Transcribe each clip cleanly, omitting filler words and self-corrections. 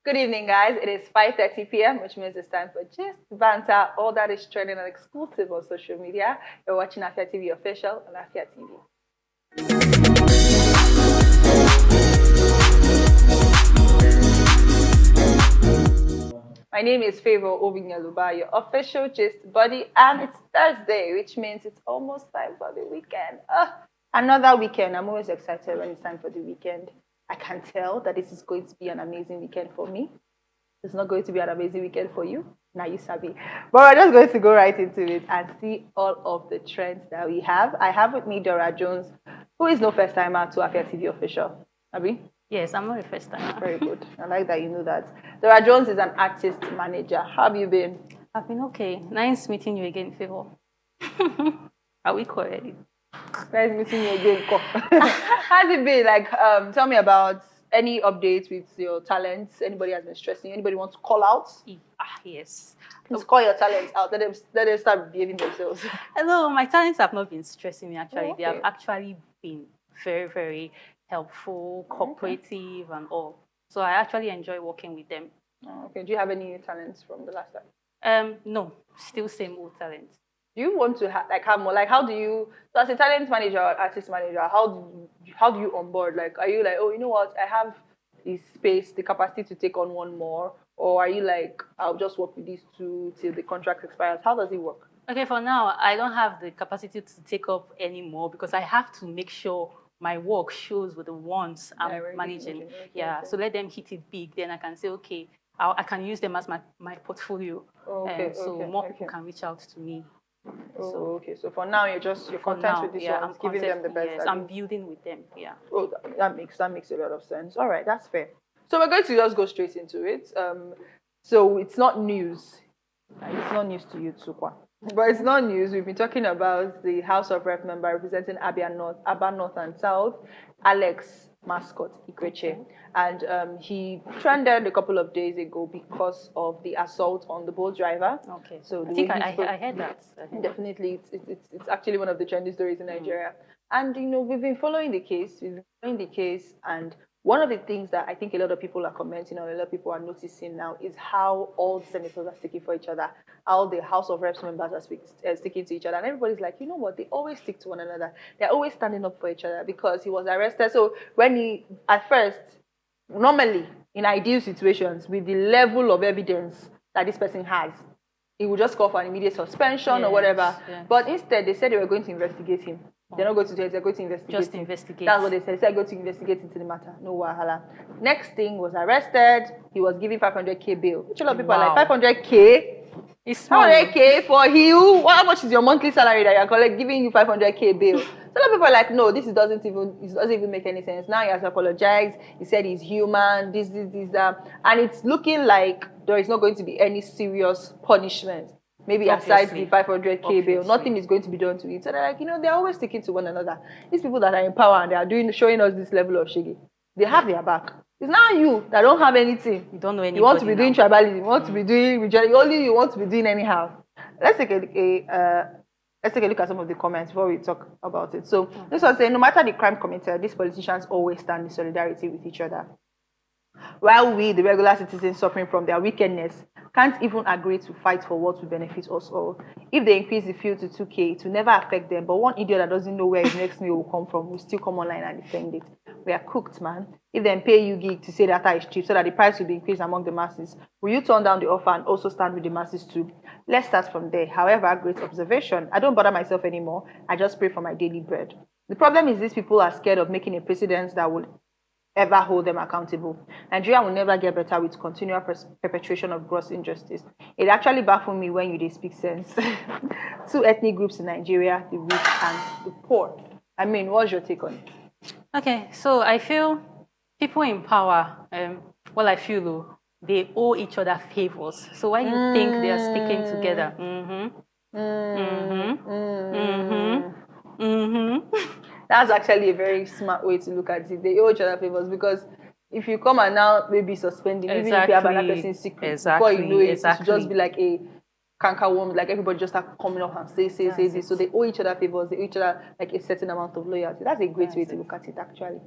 Good evening, guys. It is 5:30 p.m., which means it's time for Gist, Banter, all that is trending and exclusive on social media. You're watching Afia TV official on Afia TV. My name is Favor Ovinyaluba, your official Gist buddy, and it's Thursday, which means it's almost time for the weekend. Another weekend. I'm always excited when it's time for the weekend. I can tell that this is going to be an amazing weekend for me. It's not going to be an amazing weekend for you. Now you sabi. But we're just going to go right into it and see all of the trends that we have. I have with me Dora Jones, who is no first timer to Afia TV official. Abi? Yes, I'm not a first timer. Very good. I like that you know that. Dora Jones is an artist manager. How have you been? I've been okay. Nice meeting you again, Favor. Are we already? Nice meeting you again. How's it been? Like, tell me about any updates with your talents. Anybody has been stressing? Anybody wants to call out? Yes. Let's call your talents out. Let them start behaving themselves. Hello, my talents have not been stressing me actually. Oh, okay. They have actually been very, very helpful, cooperative, and all. So I actually enjoy working with them. Oh, okay. Do you have any new talents from the last time? No, still same old talents. Do you want to have more? Like, how do you? So as a talent manager or artist manager, how do you onboard? Like, are you like, oh, you know what? I have the space, the capacity to take on one more, or are you like, I'll just work with these two till the contract expires? How does it work? Okay, for now, I don't have the capacity to take up any more because I have to make sure my work shows with the ones I'm managing. Okay. So let them hit it big. Then I can say, okay, I can use them as my portfolio. More people can reach out to me. Okay. So for now, you're content with this one. I'm giving them the best. Yes, I'm building with them. Yeah. Oh, that makes a lot of sense. All right, that's fair. So we're going to just go straight into it. So it's not news. It's not news to you, Tsukwa. But it's not news. We've been talking about the House of Rep member representing Aba North and South, Alex Mascot Ikweche. And he trended a couple of days ago because of the assault on the boat driver. Okay. So I heard that. Definitely, it's actually one of the trendy stories in Nigeria. And, we've been following the case. And one of the things that I think a lot of people are commenting on, a lot of people are noticing now, is how all the senators are sticking for each other, how the House of Reps members are sticking to each other. And everybody's like, you know what, they always stick to one another. They're always standing up for each other because he was arrested. So at first, normally, in ideal situations, with the level of evidence that this person has, he would just call for an immediate suspension or whatever. Yes. But instead, they said they were going to investigate him. They're not going to do it, they're going to investigate. Just investigate. That's what they said. They said going to investigate into the matter. No wahala. Next thing was arrested. He was given 500K bail. Which a lot of people are like, 500K? It's 500K for you? How much is your monthly salary that you're collecting, giving you 500K bail? So a lot of people are like, no, this doesn't even make any sense. Now he has apologized. He said he's human, this, that. And it's looking like there is not going to be any serious punishment. Maybe aside the 500K bail, nothing is going to be done to it. So they're like, they're always sticking to one another. These people that are in power and they are showing us this level of shiggy, they have their back. It's now you that don't have anything. You don't know anything. You want to be doing tribalism. You want to be doing only you want to be doing anyhow. Let's take a look at some of the comments before we talk about it. So this was saying, no matter the crime committed, these politicians always stand in solidarity with each other. While we, the regular citizens suffering from their wickedness, can't even agree to fight for what will benefit us all. If they increase the fuel to 2K, it will never affect them. But one idiot that doesn't know where his next meal will come from will still come online and defend it. We are cooked, man. If they pay you gig to say data is cheap so that the price will be increased among the masses, will you turn down the offer and also stand with the masses too? Let's start from there. However, great observation. I don't bother myself anymore. I just pray for my daily bread. The problem is these people are scared of making a precedent that will ever hold them accountable. Nigeria will never get better with continual perpetration of gross injustice. It actually baffles me when you speak sense. Two ethnic groups in Nigeria, the rich and the poor. I mean, what's your take on it? Okay, so I feel people in power, I feel though, they owe each other favors. So why do you think they are sticking together? That's actually a very smart way to look at it. They owe each other favors because if you come and now maybe suspending, even if you have another person's secret, before you know it, it should just be like a canker worm, like everybody just start coming up and say this. So they owe each other favors, they owe each other like a certain amount of loyalty. That's a great way to look at it, actually.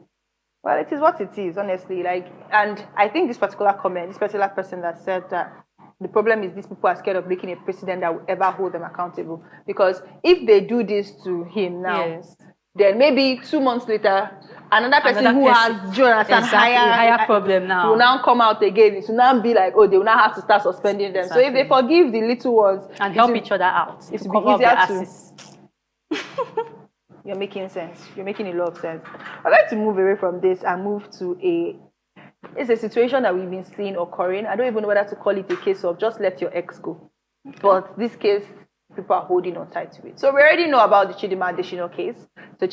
Well, it is what it is, honestly. Like, and I think this particular comment, this particular person that said that the problem is these people are scared of making a president that will ever hold them accountable. Because if they do this to him now, Yes. then maybe 2 months later, another person who has Jonas and higher problem now will now come out again. It will now be like, oh, they will now have to start suspending them. Exactly. So if they forgive the little ones and help each other out, it to will cover be up their easier asses. You're making sense. You're making a lot of sense. I'd like to move away from this and move to it's a situation that we've been seeing occurring. I don't even know whether to call it a case of just let your ex go. Okay. But this case, people are holding on tight to it. So we already know about the Chidinma additional case. So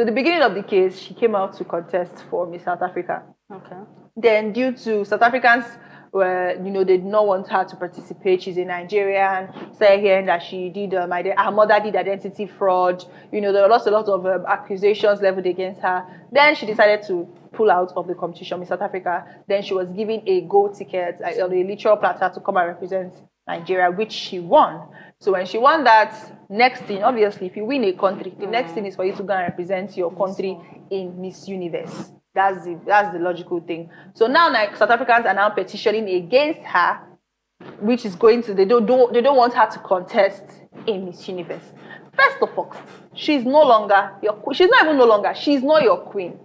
the beginning of the case, she came out to contest for Miss South Africa. Okay. Then due to South Africans they did not want her to participate. She's a Nigerian. Started hearing that she did, her mother did identity fraud. There were a lot of accusations leveled against her. Then she decided to pull out of the competition in South Africa. Then she was given a gold ticket, a literal platter to come and represent Nigeria, which she won. So when she won that, next thing, obviously, if you win a country, the next thing is for you to go and represent your country in Miss Universe. That's the logical thing. So now, like, South Africans are now petitioning against her, which is going to they don't want her to contest in Miss Universe. First of all, she's no longer your queen. She's not even no longer. She's not your queen.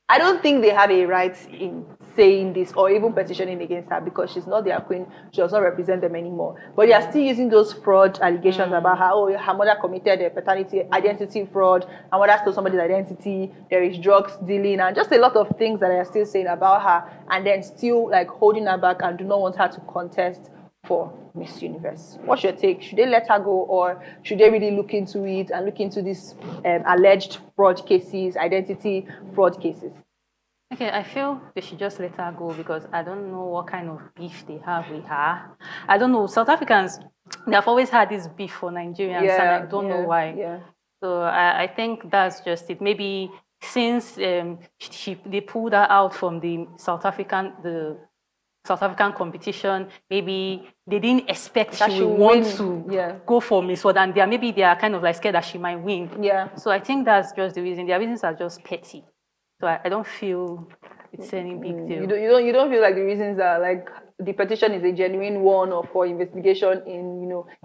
I don't think they have a right in saying this or even petitioning against her because she's not their queen. She does not represent them anymore. But they are still using those fraud allegations about her. Oh, her mother committed a paternity identity fraud. Her mother stole somebody's identity. There is drugs dealing and just a lot of things that they are still saying about her, and then still like holding her back and do not want her to contest for Miss Universe. What's your take? Should they let her go, or should they really look into it and look into these alleged fraud cases, identity fraud cases? Okay, I feel they should just let her go because I don't know what kind of beef they have with her. I don't know. South Africans, they have always had this beef for Nigerians, and I don't know why. Yeah. So I think that's just it. Maybe since they pulled her out from the South African competition, maybe they didn't expect she would want to go for Miss World, and maybe they are kind of like scared that she might win. Yeah. So I think that's just the reason. Their reasons are just petty. So I don't feel it's any big deal. You don't feel like the reasons are like the petition is a genuine one or for investigation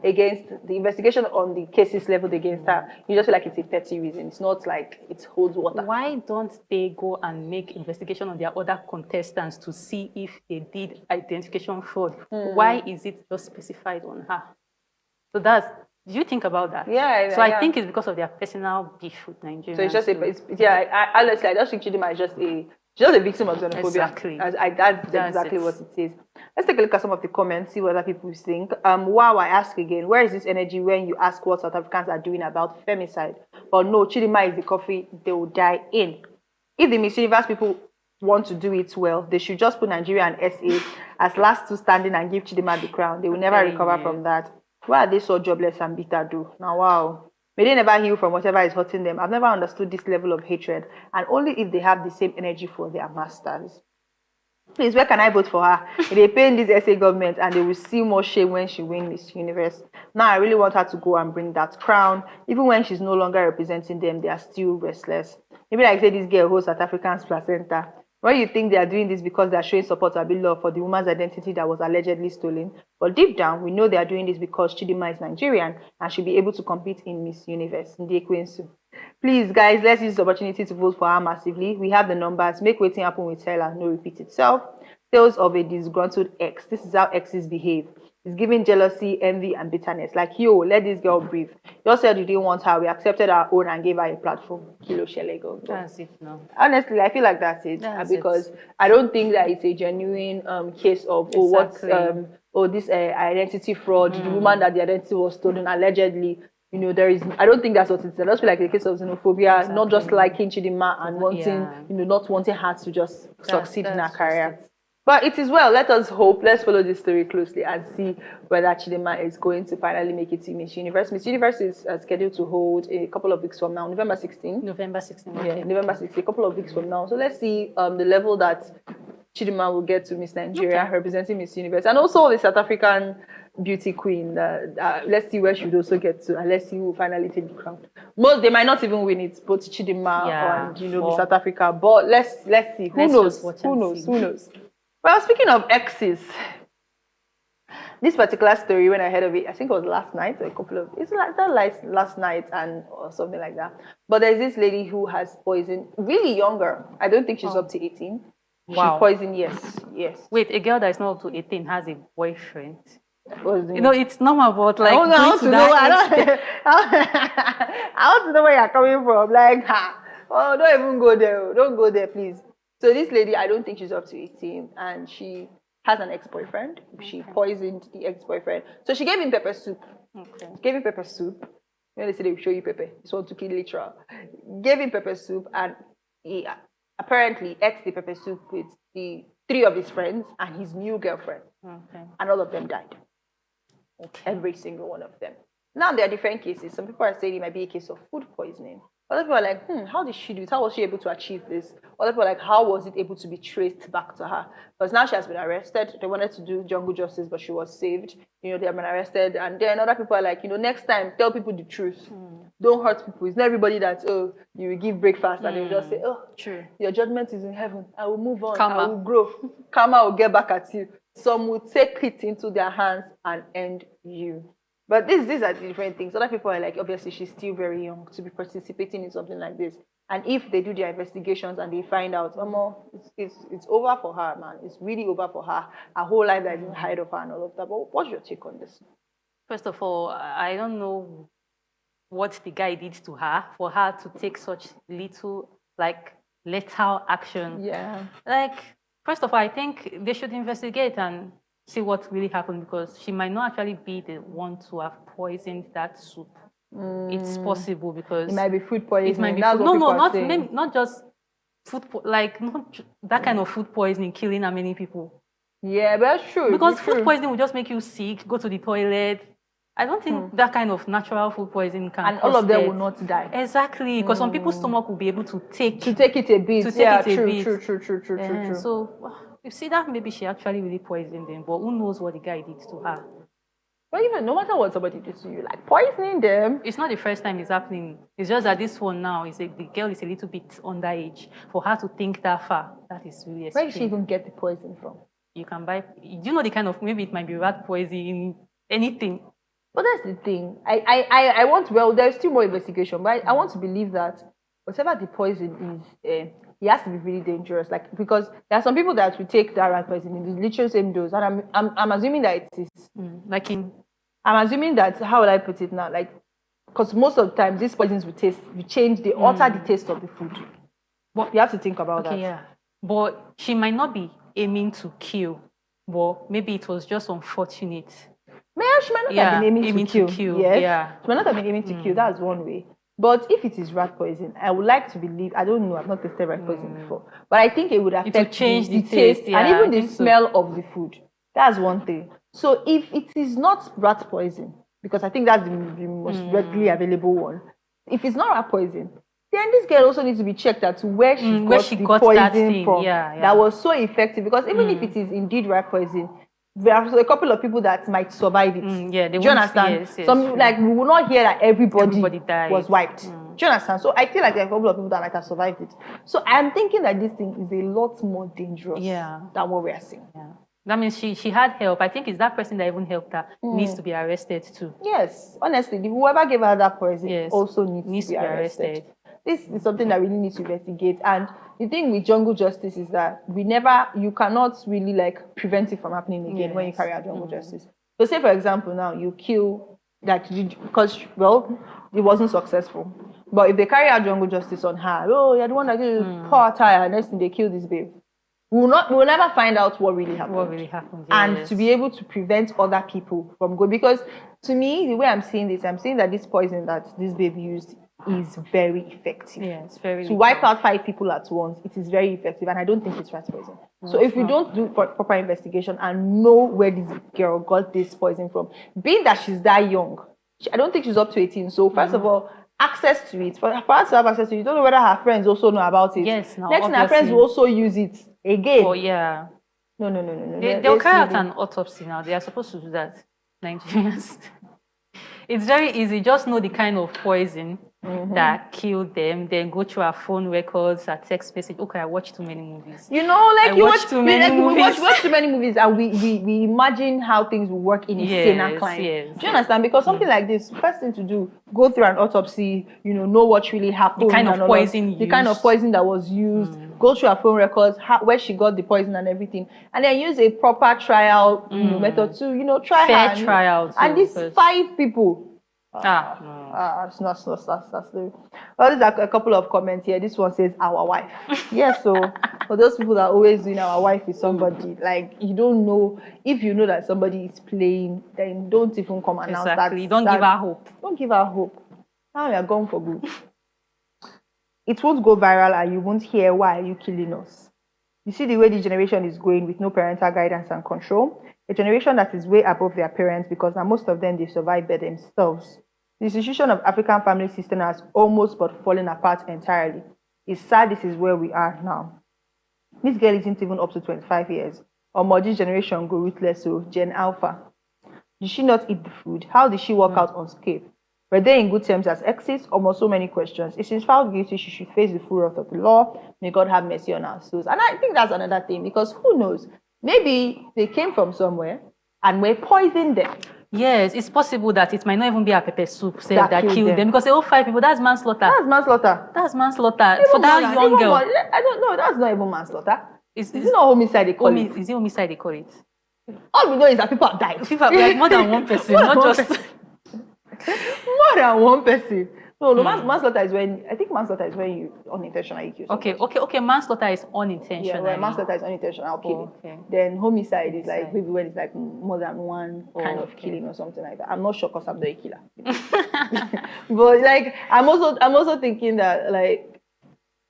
against the investigation on the cases leveled against her. You just feel like it's a petty reason. It's not like it holds water. Why don't they go and make investigation on their other contestants to see if they did identification fraud? Why is it just specified on her? So do you think about that? Yeah. So I think it's because of their personal beef with Nigerians. So it's just honestly, I just think Chidinma is just a victim of xenophobia. Exactly. That's exactly what it is. Let's take a look at some of the comments, see what other people think. Wow, I ask again, where is this energy when you ask what South Africans are doing about femicide? But no, Chidinma is the coffee they will die in. If the Miss Universe people want to do it well, they should just put Nigeria and SA as last two standing and give Chidinma the crown. They will never recover from that. Why are they so jobless and bitter though? Now, wow. May they never heal from whatever is hurting them. I've never understood this level of hatred, and only if they have the same energy for their masters. Please, where can I vote for her? They pay in this SA government and they will see more shame when she wins Miss Universe. Now, I really want her to go and bring that crown. Even when she's no longer representing them, they are still restless. Maybe like say this girl holds South African's placenta. When you think they are doing this because they are showing support or love for the woman's identity that was allegedly stolen, but deep down, we know they are doing this because Chidinma is Nigerian and should be able to compete in Miss Universe. Please, guys, let's use this opportunity to vote for her massively. We have the numbers. Make waiting happen with her and no repeat itself. Tales of a disgruntled ex. This is how exes behave. It's giving jealousy, envy, and bitterness. Like, yo, let this girl breathe. You said you didn't want her. We accepted our own and gave her a platform. Kilo Shelego. That's it now. Honestly, I feel like that's it. Because I don't think that it's a genuine case of, this identity fraud. The woman that the identity was stolen, allegedly. I don't think that's what it is. I just feel like a case of xenophobia, not just liking Chidinma and wanting, not wanting her to just succeed in her career. But it is well. Let us hope. Let's follow this story closely and see whether Chidinma is going to finally make it to Miss Universe. Miss Universe is scheduled to hold a couple of weeks from now, November 16. November 16. Okay. Yeah, November 16, a couple of weeks from now. So let's see the level that Chidinma will get to Miss Nigeria, representing Miss Universe, and also the South African beauty queen. Let's see where she would also get to, and let's see who will finally take the crown. Most they might not even win it, both Chidinma and Miss South Africa. But let's see. Who knows? Who knows? Who knows? Well, speaking of exes, this particular story, when I heard of it, I think it was last night or last night or something like that. But there's this lady who has poisoned, really younger. I don't think she's up to 18. Wow. She poisoned, yes. Wait, a girl that is not up to 18 has a boyfriend. It's normal, but like, I want to know. I want to know where you're coming from. Like, don't even go there. Don't go there, please. So this lady, I don't think she's up to 18, and she has an ex-boyfriend. She poisoned the ex-boyfriend. So she gave him pepper soup. Gave him pepper soup. You know, they say they will show you pepper. This one to kill literal. Gave him pepper soup, and he apparently ate the pepper soup with the 3 of his friends and his new girlfriend. And all of them died. Every single one of them. Now there are different cases. Some people are saying it might be a case of food poisoning. Other people are like, how did she do it? How was she able to achieve this? Other people are like, how was it able to be traced back to her? Because now she has been arrested. They wanted to do jungle justice, but she was saved. They have been arrested. And then other people are like, next time, tell people the truth. Don't hurt people. It's not everybody that, you will give breakfast and they will just say, true. Your judgment is in heaven. I will move on. Karma. I will grow. Karma will get back at you. Some will take it into their hands and end you. But these are different things. Other people are like, obviously, she's still very young to be participating in something like this. And if they do their investigations and they find out, it's over for her, man. It's really over for her. Her whole life that is in hide of her and all of that. But what's your take on this? First of all, I don't know what the guy did to her for her to take such little, lethal action. Yeah. First of all, I think they should investigate and see what really happened, because she might not actually be the one to have poisoned that soup. It's possible because it might be food poisoning. It might be not just food, not that kind of food poisoning killing how many people. Yeah, but that's true. Because food poisoning will just make you sick, go to the toilet. I don't think that kind of natural food poisoning can. And all of them will not die. Exactly, because some people's stomach will be able to take it a bit. True. So you see that maybe she actually really poisoned them, but who knows what the guy did to her? Well, even no matter what somebody did to you, like poisoning them. It's not the first time it's happening. It's just that this one now the girl is a little bit underage. For her to think that far, that is really extreme. Where did she even get the poison from? You can buy. Do you know the kind of, maybe it might be rat poison, anything. But that's the thing. I want, there's still more investigation, but I want to believe that whatever the poison is, it has to be really dangerous. Because there are some people that will take that rat poison in the literal same dose, and I'm assuming that it is I'm assuming that, how will I put it now? Because most of the time these poisons will alter the taste of the food. But you have to think about that. Yeah. But she might not be aiming to kill, but maybe it was just unfortunate. She might not have been aiming to kill. Yes. Yeah. She might not have been aiming to kill. That's one way. But if it is rat poison, I would like to believe, I don't know, I've not tasted rat poison before, but I think it would affect the taste and even the smell of the food. That's one thing. So if it is not rat poison, because I think that's the most readily available one, if it's not rat poison, then this girl also needs to be checked as to where she got the poison from that was so effective. Because even if it is indeed rat poison, there are a couple of people that might survive it. Do you understand? Yes, some we will not hear that everybody was wiped. Do you understand? So I feel like there are a couple of people that might have survived it. So I'm thinking that this thing is a lot more dangerous than what we are seeing. Yeah. That means she had help. I think it's that person that even helped her needs to be arrested too. Yes, honestly, whoever gave her that poison also needs to be arrested. This is something that we really need to investigate. And the thing with jungle justice is that you cannot really prevent it from happening again when you carry out jungle justice. So say, for example, now you kill because it wasn't successful. But if they carry out jungle justice on her, you're the one that pour her tire, next thing they kill this babe. We'll never find out what really happened. And to be able to prevent other people from going, because to me, the way I'm seeing that this poison that this baby used is very effective. Yes, very. To wipe out 5 people at once, it is very effective, and I don't think it's rat poison. So if we don't do proper investigation and know where this girl got this poison from, being that she's that young, I don't think she's up to 18. So first of all, access to it. For her to have access to it, you don't know whether her friends also know about it. Yes, no. Next thing, her friends will also use it again. Oh yeah. No. They'll carry out an autopsy now. They are supposed to do that. Nigerians. It's very easy. Just know the kind of poison that killed them. Then go through our phone records, our text message. Okay, I watched too many movies. You know, like I watched too many movies. We watch too many movies, and we imagine how things will work in a saner climate. Yes. Do you understand? Because something like this, first thing to do, go through an autopsy. Know what really happened. The kind of poison the kind of poison that was used. Go through her phone records, where she got the poison and everything, and then use a proper trial method to try fair her. trial. And these 5 people. That's the. Well, there's a couple of comments here. This one says our wife. Yes, so for those people that are always doing our wife is somebody, like you don't know, if you know that somebody is playing, then don't even come announce that. Don't give her hope. Don't give her hope. Now we are going for good. It won't go viral and you won't hear why are you killing us. You see the way the generation is going with no parental guidance and control. A generation that is way above their parents because now most of them they survive by themselves. The institution of African family system has almost but fallen apart entirely. It's sad this is where we are now. This girl isn't even up to 25 years. Or more this generation go ruthless, so Gen Alpha. Did she not eat the food? How did she walk out unscathed? Were they in good terms as exes? Almost so many questions. If she's found guilty, she should face the full wrath of the law. May God have mercy on our souls. And I think that's another thing because who knows? Maybe they came from somewhere and were poisoned them. Yes, it's possible that it might not even be a pepper soup that killed them because they all 5 people. That's manslaughter. That's manslaughter. For that young girl. I don't know. That's not even manslaughter. Is it not homicide they call it? Is it homicide they call it? All we know is that people have died. Like more than one person, not just more than one person. No, manslaughter is when you unintentionally kill somebody. Okay. Manslaughter is unintentional. Yeah, well, manslaughter is unintentional killing. Okay. Then homicide is like maybe when it's like more than one kind of killing or something like that. I'm not sure because I'm not a killer. But like I'm also thinking that like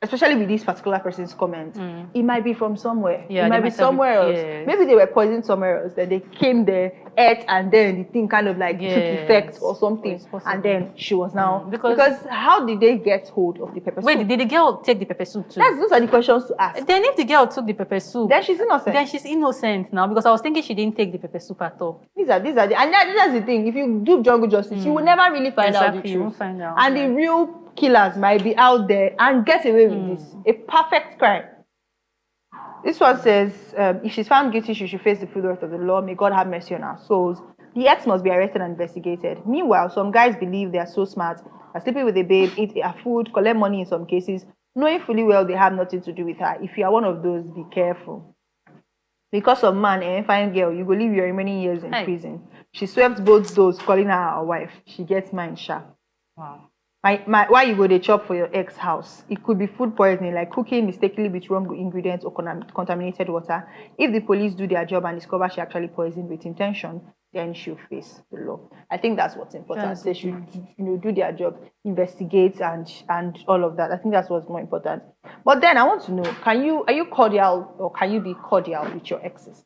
especially with this particular person's comment, it might be from somewhere. Yeah, it might be somewhere else. Yes. Maybe they were poisoned somewhere else. Then they came there, ate, and then the thing kind of like took effect or something. And then she was now because how did they get hold of the pepper soup? Wait, did the girl take the pepper soup too? Those are the questions to ask. Then if the girl took the pepper soup, then she's innocent. Then she's innocent now because I was thinking she didn't take the pepper soup at all. These are and that's the thing. If you do jungle justice, you will never really find out the truth. You won't find out. And the real killers might be out there and get away with this. A perfect crime. This one says, if she's found guilty, she should face the full wrath of the law. May God have mercy on our souls. The ex must be arrested and investigated. Meanwhile, some guys believe they are so smart, are sleeping with a babe, eat her food, collect money in some cases, knowing fully well they have nothing to do with her. If you are one of those, be careful. Because of man, fine girl, you go live your remaining years in prison. She swept both doors, calling her our wife. She gets mine sharp. Wow. Why you go to chop for your ex house? It could be food poisoning, like cooking mistakenly with wrong ingredients or contaminated water. If the police do their job and discover she actually poisoned with intention, then she'll face the law. I think that's what's important. They should do their job, investigate and all of that. I think that's what's more important. But then I want to know, are you cordial or can you be cordial with your exes?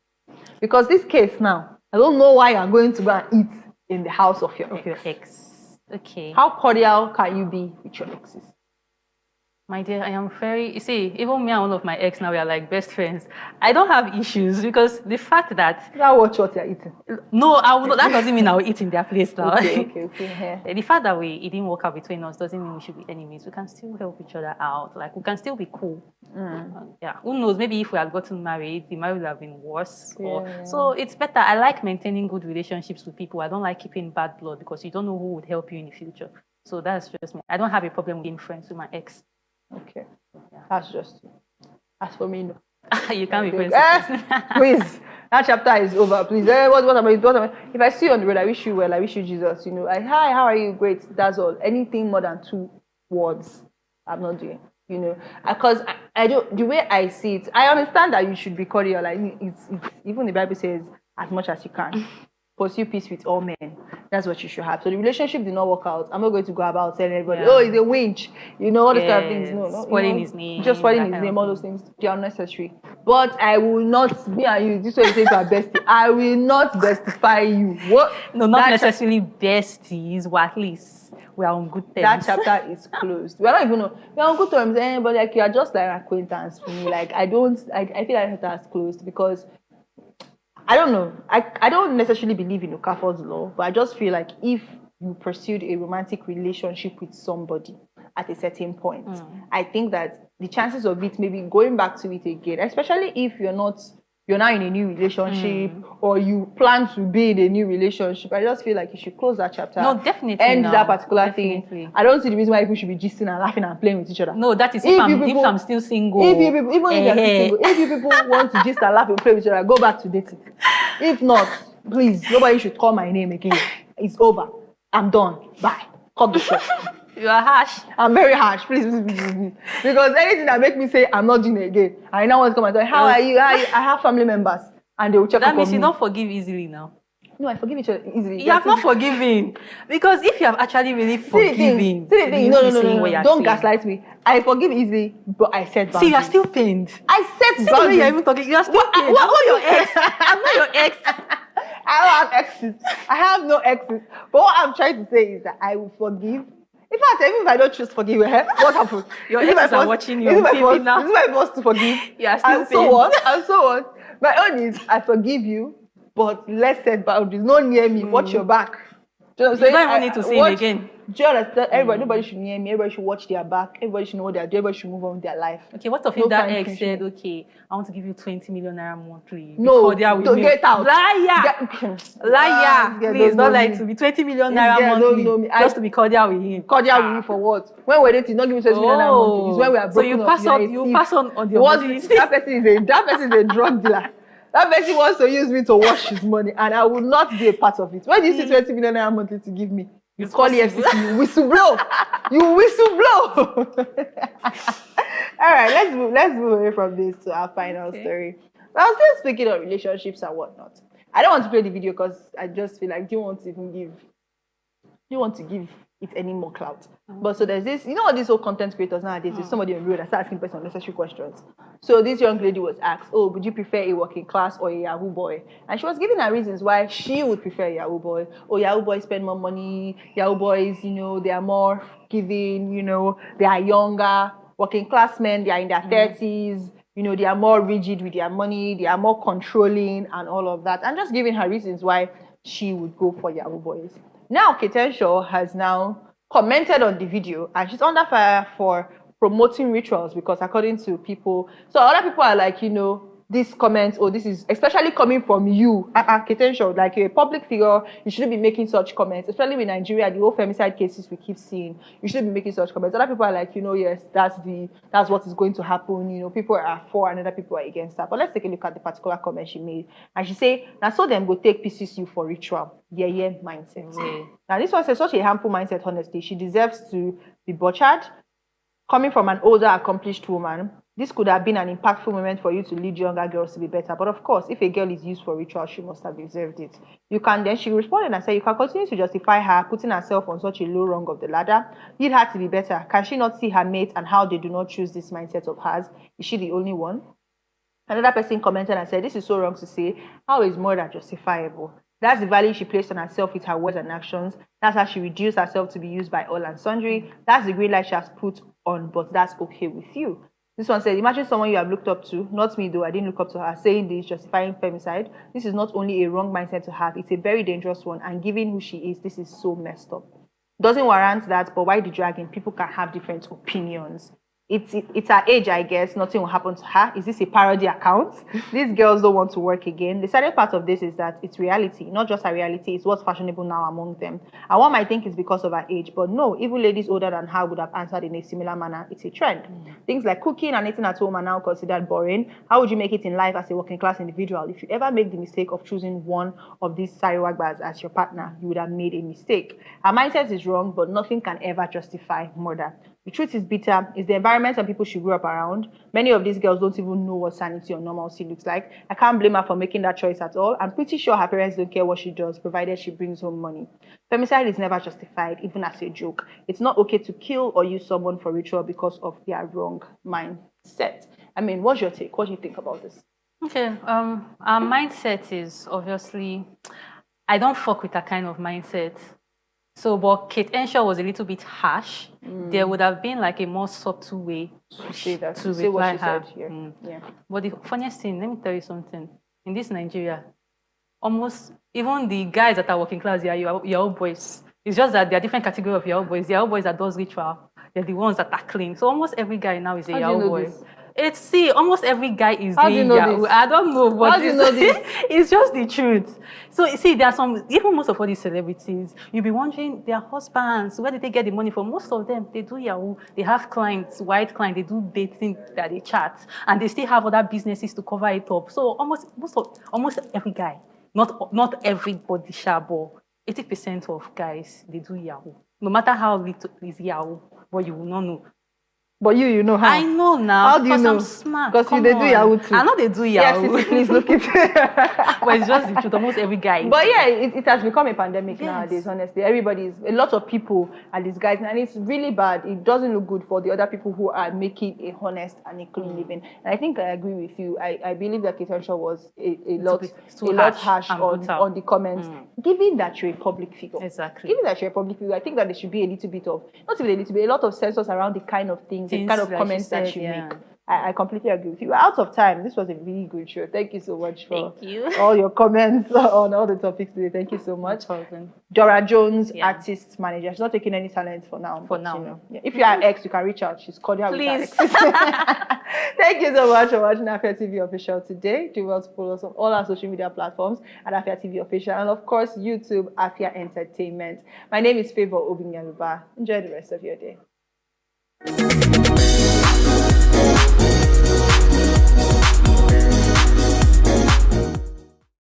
Because this case now, I don't know why you're going to go and eat in the house of your ex. Okay. How cordial can you be with your exes? My dear, I am very, you see, even me and one of my ex now, we are like best friends. I don't have issues because the fact that... Now watch what you're eating. No, that doesn't mean I will eat in their place now. Okay. Yeah. The fact that it didn't work out between us doesn't mean we should be enemies. We can still help each other out. Like, we can still be cool. Yeah, who knows? Maybe if we had gotten married, the marriage would have been worse. So it's better. I like maintaining good relationships with people. I don't like keeping bad blood because you don't know who would help you in the future. So that's just me. I don't have a problem with being friends with my ex. Okay, that's just as for me. No. You can't be friends. Please, that chapter is over. Please, what am I? If I see you on the road, I wish you well. I wish you Jesus. Hi, how are you? Great. That's all. Anything more than 2 words, I'm not doing. Because I don't. The way I see it, I understand that you should be cordial. Like it's even the Bible says, as much as you can. Pursue peace with all men. That's what you should have. So the relationship did not work out. I'm not going to go about telling everybody, he's a winch. All these kind of things. No. Spoiling his name. Just spoiling his name, all those things. They are unnecessary. But I will not, me and you, this way you say to our bestie, I will not bestify you. What? No, not necessarily besties, or at least we are on good terms. That chapter is closed. We are not even, we are on good terms, but like you are just like an acquaintance for me. Like I feel like that chapter is closed because I don't know. I don't necessarily believe in Okafor's law, but I just feel like if you pursued a romantic relationship with somebody at a certain point, I think that the chances of it maybe going back to it again, especially if you're now in a new relationship or you plan to be in a new relationship, I just feel like you should close that chapter. No, definitely. End that particular thing. I don't see the reason why people should be gisting and laughing and playing with each other. No, that is if I'm still single. If you people, even if you're still single, if you people want to gist and laugh and play with each other, go back to dating. If not, please, nobody should call my name again. It's over. I'm done. Bye. Cut the show. You are harsh. I'm very harsh. Please. Because anything that make me say I'm not doing it again, I now want to come and say, how are you? I have family members. And they will check up on me. That means you don't forgive easily now. No, I forgive each other easily. You have not forgiven. Because if you have actually really forgiven, see the thing. No. Don't gaslight me. I forgive easily, but I set boundaries. See, you are still pained. I set boundaries. You're even talking. You are still pained. What your ex? I'm not your ex. I don't have exes. I have no exes. But what I'm trying to say is that I will forgive. In fact, even if I don't choose to forgive, what happens? Your exes are watching you on TV now. This is my first to forgive. You are still and so what? And so what? My own is I forgive you, but let's set boundaries. No near me. Watch your back. Do you know what I'm saying? You don't even need to say it again. Do you understand? Nobody should near me. Everybody should watch their back. Everybody should know what they're doing. Everybody should move on with their life. Okay, what if that ex said, okay, I want to give you 20 million naira monthly? No, don't get out. Liar! Liar! Please, don't lie to me. 20 million naira monthly just to be cordial with him. Cordial with him for what? When we're dating, not give me 20 million naira monthly. It's when we are broken up. So you pass on the opportunity. That person is a drug dealer. That person wants to use me to wash his money, and I will not be a part of it. When do you see 20 million naira monthly to give me? You call the FCC, you whistle blow. You whistle blow. All right, let's move away from this to our final story. But I'm still speaking of relationships and whatnot. I don't want to play the video because I just feel like do you want to give it any more clout? But so there's this, all these whole content creators nowadays, there's somebody on the road that starts asking person unnecessary questions. So this young lady was asked, oh, would you prefer a working class or a Yahoo boy? And she was giving her reasons why she would prefer a Yahoo boy. Oh, Yahoo boys spend more money. Yahoo boys, they are more giving, they are younger. Working class men, they are in their 30s. They are more rigid with their money. They are more controlling and all of that. And just giving her reasons why she would go for Yahoo boys. Now, Petition has now commented on the video and she's under fire for promoting rituals because according to people, so other people are like, this comment, or this is especially coming from you, Petition, like you're a public figure, you shouldn't be making such comments, especially in Nigeria, the whole femicide cases we keep seeing, you shouldn't be making such comments. Other people are like, yes, that's what is going to happen, people are for and other people are against that. But let's take a look at the particular comment she made. And she say, now so them go take PCC for ritual. Yeah, mindset. Now this was such a harmful mindset, honestly. She deserves to be butchered. Coming from an older, accomplished woman, this could have been an impactful moment for you to lead younger girls to be better. But of course, if a girl is used for ritual, she must have deserved it. She responded and said, you can continue to justify her putting herself on such a low rung of the ladder. Lead her to be better. Can she not see her mate and how they do not choose this mindset of hers? Is she the only one? Another person commented and said, this is so wrong to say. How is more than justifiable? That's the value she placed on herself with her words and actions. That's how she reduced herself to be used by all and sundry. That's the green light she has put on, but that's okay with you. This one said, imagine someone you have looked up to, not me though, I didn't look up to her, saying this, justifying femicide. This is not only a wrong mindset to have, it's a very dangerous one, and given who she is, this is so messed up. Doesn't warrant that, but why the dragging? People can have different opinions. It's her age, I guess. Nothing will happen to her. Is this a parody account? These girls don't want to work again. The sad part of this is that it's reality, not just a reality. It's what's fashionable now among them. And one might think it's because of her age, but no, even ladies older than her would have answered in a similar manner. It's a trend. Things like cooking and eating at home are now considered boring. How would you make it in life as a working class individual? If you ever make the mistake of choosing one of these sariwagbas as your partner, you would have made a mistake. Her mindset is wrong, but nothing can ever justify murder. The truth is bitter. It's the environment and people she grew up around. Many of these girls don't even know what sanity or normalcy looks like. I can't blame her for making that choice at all. I'm pretty sure her parents don't care what she does, provided she brings home money. Femicide is never justified, even as a joke. It's not okay to kill or use someone for ritual because of their wrong mindset. I mean, what's your take? What do you think about this? Okay, our mindset is obviously, I don't fuck with that kind of mindset. So, but Kate Henshaw was a little bit harsh. There would have been like a more subtle way to say that, to reply her. Yeah. But the funniest thing, let me tell you something. In this Nigeria, almost even the guys that are working class, they are Yahoo boys. It's just that they are different category of Yahoo boys. The Yahoo boys that does ritual, they're the ones that are clean. So almost every guy now is a Yahoo boy. Almost every guy is doing Yahoo. I don't know, but how do you know this? It's just the truth. So you see, there are some, even most of all these celebrities, you'll be wondering their husbands, where did they get the money from? Most of them, they do Yahoo. They have clients, white clients, they do dating that they chat, and they still have other businesses to cover it up. So almost every guy, not everybody, but 80% of guys, they do Yahoo. No matter how little is Yahoo, but you will not know. But you know how? I know now. How do you know? I'm smart. Because they do Yahoo too. I know they do Yahoo. Yes, please look it. But it's just the truth. Almost every guy. But yeah, it has become a pandemic nowadays, honestly. A lot of people are disguising, and it's really bad. It doesn't look good for the other people who are making a honest and a clean living. And I think I agree with you. I believe that Ketancha was a lot harsh on the comments. Given that you're a public figure. Exactly. Given that you're a public figure, I think that there should be a little bit of, not even a little bit, a lot of censors around the kind of things the kind of comments that you make. I completely agree with you. We're out of time. This was a really good show. Thank you so much for all your comments on all the topics today. Thank you so much. Dora Jones, artist manager. She's not taking any talent for now. For now. You know, if you are ex, you can reach out. She's cordial with her ex. Thank you so much for watching Afia TV Official today. Do well to follow us on all our social media platforms at Afia TV Official. And of course, YouTube, Afia Entertainment. My name is Favour Obinyaluba. Enjoy the rest of your day.